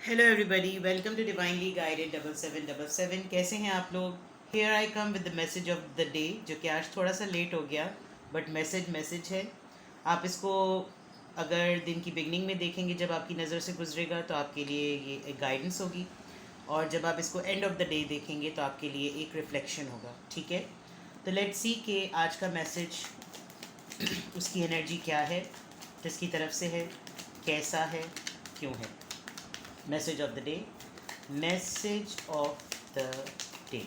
Hello everybody, welcome to divinely guided 7777। कैसे हैं आप लोग? Here I come with the message of the day, जो कि आज थोड़ा सा लेट हो गया, बट मैसेज है। आप इसको अगर दिन की बिगनिंग में देखेंगे, जब आपकी नज़र से गुजरेगा, तो आपके लिए ये एक गाइडेंस होगी, और जब आप इसको एंड ऑफ द डे देखेंगे तो आपके लिए एक रिफ्लेक्शन होगा। ठीक है, तो लेट्स सी कि आज का मैसेज उसकी एनर्जी क्या है, किसकी तरफ से है, कैसा है, क्यों है। Message of the day. Message of the day.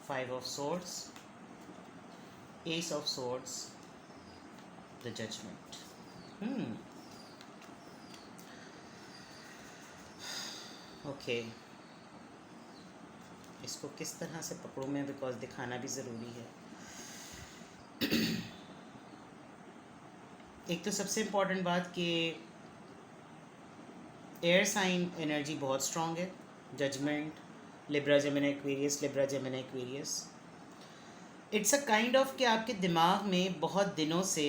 Five of Swords, Ace of Swords, the Judgment. Okay. इसको किस तरह से पकड़ूँ मैं, बिकॉज दिखाना भी ज़रूरी है। एक तो सबसे इम्पॉर्टेंट बात कि एयर साइन एनर्जी बहुत स्ट्रॉन्ग है। Judgement, Libra Gemini Aquarius, Libra Gemini Aquarius. It's a kind of कि आपके दिमाग में बहुत दिनों से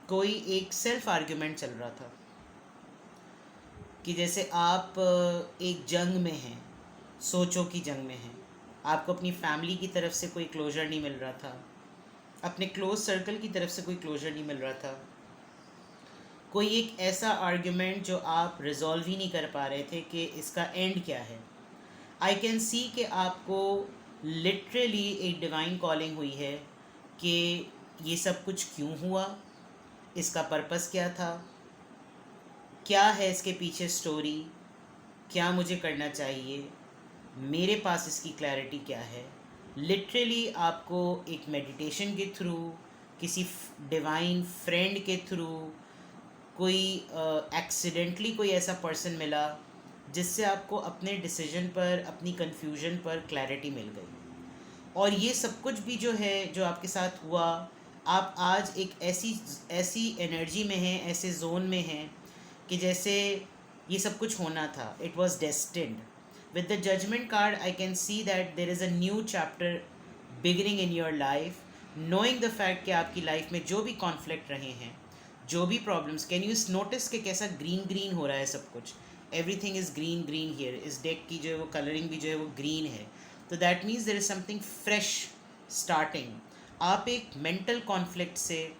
कोई एक सेल्फ आर्ग्यूमेंट चल रहा था, कि जैसे आप एक जंग में हैं, सोचों की जंग में हैं। आपको अपनी फैमिली की तरफ से कोई क्लोजर नहीं मिल रहा था, अपने क्लोज सर्कल की तरफ से कोई क्लोजर नहीं मिल रहा था। कोई एक ऐसा आर्ग्यूमेंट जो आप रिजॉल्व ही नहीं कर पा रहे थे कि इसका एंड क्या है। आई कैन सी कि आपको लिटरली एक डिवाइन कॉलिंग हुई है कि ये सब कुछ क्यों हुआ, इसका पर्पस क्या था, क्या है इसके पीछे स्टोरी, क्या मुझे करना चाहिए, मेरे पास इसकी क्लैरिटी क्या है। लिटरली आपको एक मेडिटेशन के थ्रू, किसी डिवाइन फ्रेंड के थ्रू, कोई एक्सीडेंटली कोई ऐसा पर्सन मिला जिससे आपको अपने डिसीजन पर, अपनी कन्फ्यूजन पर क्लैरिटी मिल गई। और ये सब कुछ भी जो है, जो आपके साथ हुआ, आप आज एक ऐसी एनर्जी में हैं, ऐसे जोन में हैं कि जैसे ये सब कुछ होना था। It was destined. With the judgement card I can see that there is a new chapter beginning in your life, knowing the fact कि आपकी लाइफ में जो भी कॉन्फ्लिक्ट रहे हैं, जो भी प्रॉब्लम्स, कैन यू नोटिस कि कैसा ग्रीन ग्रीन हो रहा है सब कुछ। Everything is green green here. इस डेक की जो है वो कलरिंग भी जो है वो ग्रीन है। तो that means there is something fresh starting. आप एक मेंटल कॉन्फ्लिक्ट से,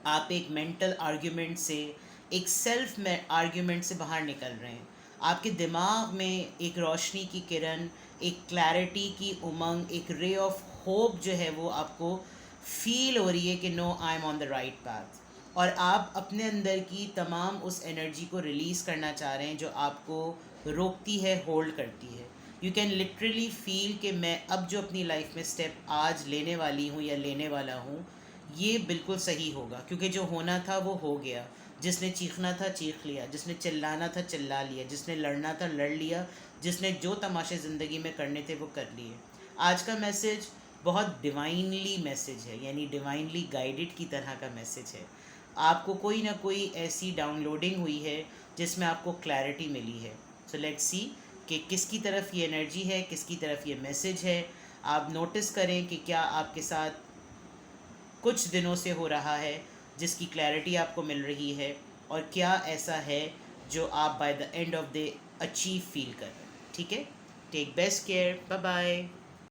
आप एक मेंटल आर्ग्यूमेंट से, एक सेल्फ में आर्ग्यूमेंट से बाहर निकल रहे हैं। आपके दिमाग में एक रोशनी की किरण, एक क्लैरिटी की उमंग, एक रे ऑफ होप जो है वो आपको फील हो रही है कि no, I am on the right path. और आप अपने अंदर की तमाम उस एनर्जी को रिलीज़ करना चाह रहे हैं जो आपको रोकती है, होल्ड करती है। यू कैन लिटरली फील कि मैं अब जो अपनी लाइफ में स्टेप आज लेने वाली हूँ या लेने वाला हूँ, ये बिल्कुल सही होगा, क्योंकि जो होना था वो हो गया। जिसने चीखना था चीख लिया, जिसने चिल्लाना था चिल्ला लिया, जिसने लड़ना था लड़ लिया, जिसने जो तमाशे ज़िंदगी में करने थे वो कर लिए। आज का मैसेज बहुत डिवाइनली मैसेज है, यानी डिवाइनली गाइडेड की तरह का मैसेज है। आपको कोई ना कोई ऐसी डाउनलोडिंग हुई है जिसमें आपको क्लैरिटी मिली है। सो लेट्स सी कि किसकी तरफ ये एनर्जी है, किसकी तरफ ये मैसेज है। आप नोटिस करें कि क्या आपके साथ कुछ दिनों से हो रहा है जिसकी क्लैरिटी आपको मिल रही है, और क्या ऐसा है जो आप by the end of the achieve feel कर रहे हैं। ठीक है, take best care, bye bye.